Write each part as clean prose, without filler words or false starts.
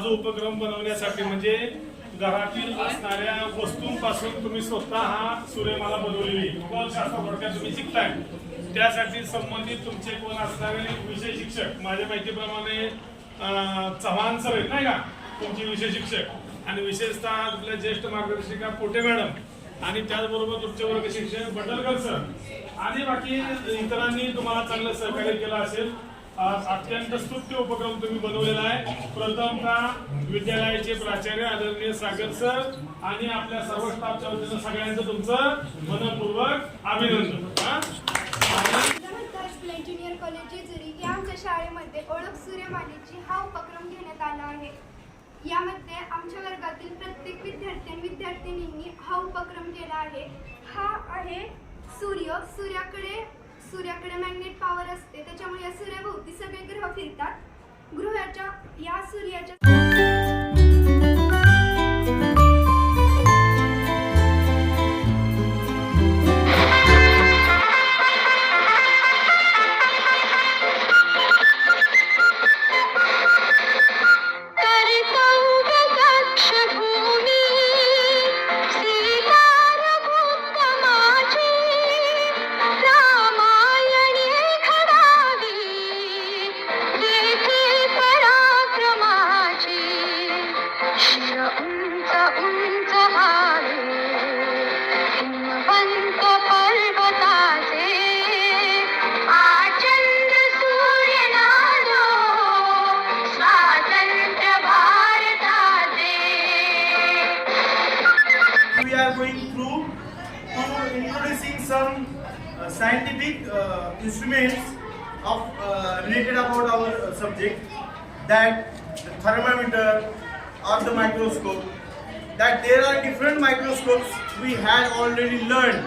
जो उपक्रम बनवण्यासाठी म्हणजे घरातील असणाऱ्या वस्तूंपासून तुम्ही स्वतः हा सूर्यमाला बनवलेली खगोलशास्त्र थोडक्यात तुम्ही शिकताय, त्यासाठी संबंधित तुमचे कोण असणारे विषय शिक्षक माझ्या माहितीप्रमाणे चव्हाण सर आहेत नाही का तुमचे विषय शिक्षक, आणि विशेषतः आपल्या ज्येष्ठ मार्गदर्शिका पोटे मॅडम आणि त्याचबरोबर तुमचे वर्ग शिक्षक बंडलकर सर आणि बाकी इतरांनी तुम्हाला चांगलं सहकार्य केलं असेल. अत्यंत स्तुत्य उपक्रम तुम्ही बनवलेला आहे. प्रथमतः विद्यालयाचे प्राचार्य आदरणीय सागर सर आणि आपल्या सर्व स्टाफच्या वतीनं सगळ्यांचं तुमचं मनपूर्वक अभिनंदन. इंजिनियर कॉलेज जेजुरी या आमच्या शाळेमध्ये ओळख सूर्यमालेची हा उपक्रम घेण्यात आला आहे. यामध्ये आमच्या वर्गातील प्रत्येक विद्यार्थ्यांनी हा उपक्रम केला आहे. हा आहे सूर्याकडे मॅग्नेट पॉवर असते, त्याच्यामुळे या सूर्याभोवती सगळे ग्रह फिरतात. सूर्याच्या introducing some scientific instruments of related about our subject, that the thermometer or the microscope, that there are different microscopes. We had already learned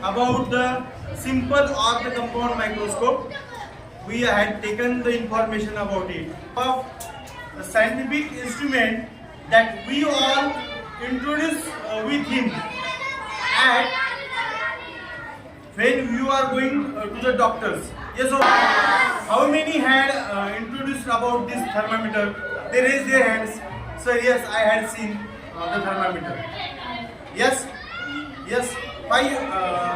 about the simple or the compound microscope. We had taken the information about it. Of the scientific instrument that we all introduce with him at when you are going to the doctors. Yes or no? How many had introduced about this thermometer? They raised their hands. Sir, yes, I had seen the thermometer. Yes? Yes. Why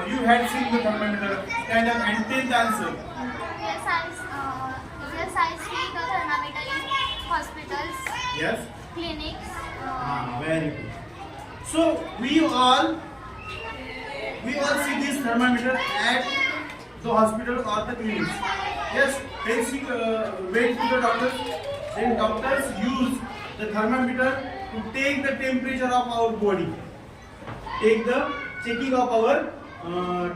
you had seen the thermometer? Stand up and take the answer. Yes, I see the thermometer in hospitals. Yes. Clinics. Very good. So we all see this thermometer at the hospital or the clinics. Yes, went to the doctors. Then doctors use the thermometer to take the temperature of our body. Take the checking of our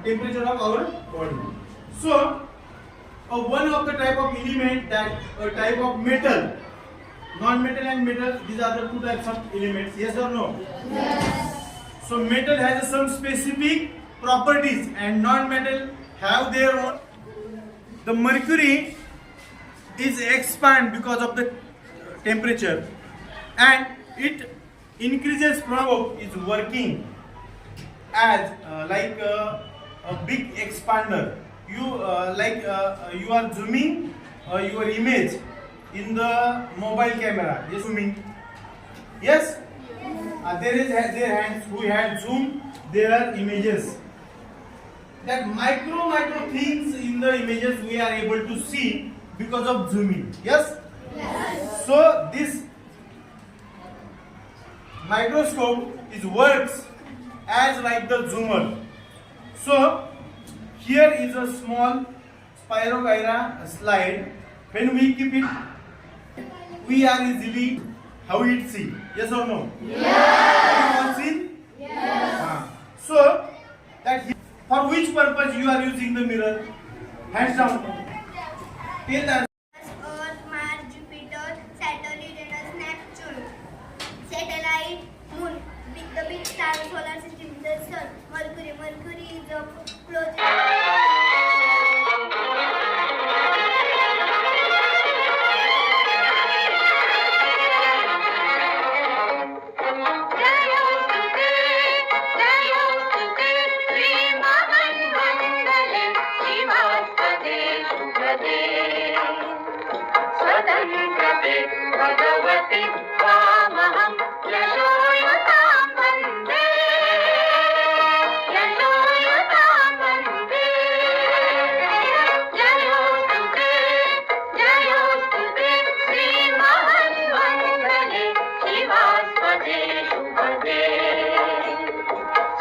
temperature of our body. So one of the type of element, that a type of metal, non-metal and metal, these are the two types of elements. Yes or no? Yes. So metal has some specific properties and non-metal have their own. The mercury is expand because of the temperature, and it increases probe is working as like a big expander. You you are zooming your image in the mobile camera. Yes, zooming. Yes. There is their hands who had zoomed their images. That micro things in the images we are able to see because of zooming. Yes? Yes. So this microscope works as like the zoomer. So here is a small Spirogyra slide. When we keep it, we are easily how it see. Yes or no? Yes. Have you all seen? Yes. So that for which purpose you are using the mirror? Hands down. Tell the Earth, Mars, Jupiter, Saturn, Uranus, Neptune, satellite, Moon, the big star, solar system, the Sun, Mercury. Mercury is a closest. भगवति त्वामहं यशोयुतां वन्दे यशोयुतां वन्दे जयोस्तु ते श्रीमहन्मङ्गले शिवास्पदे शुभदे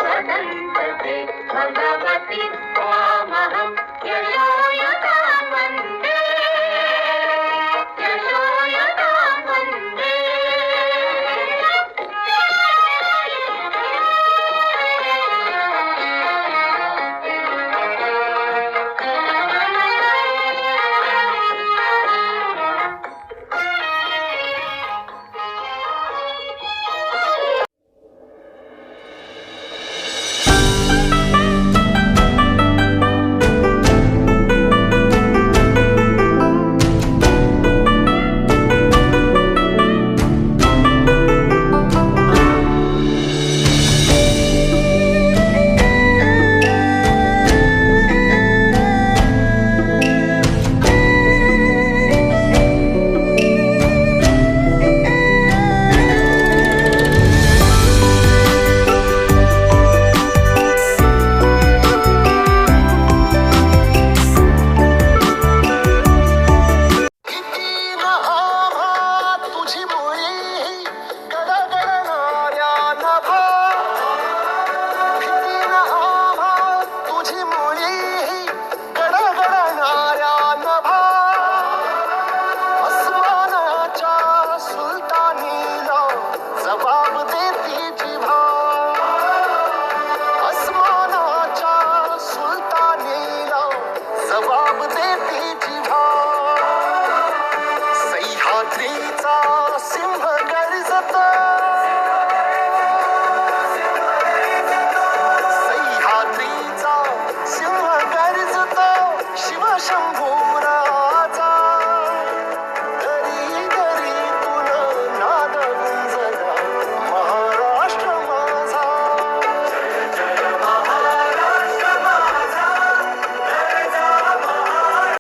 स्वतन्त्रते भगवति त्वामहं यशो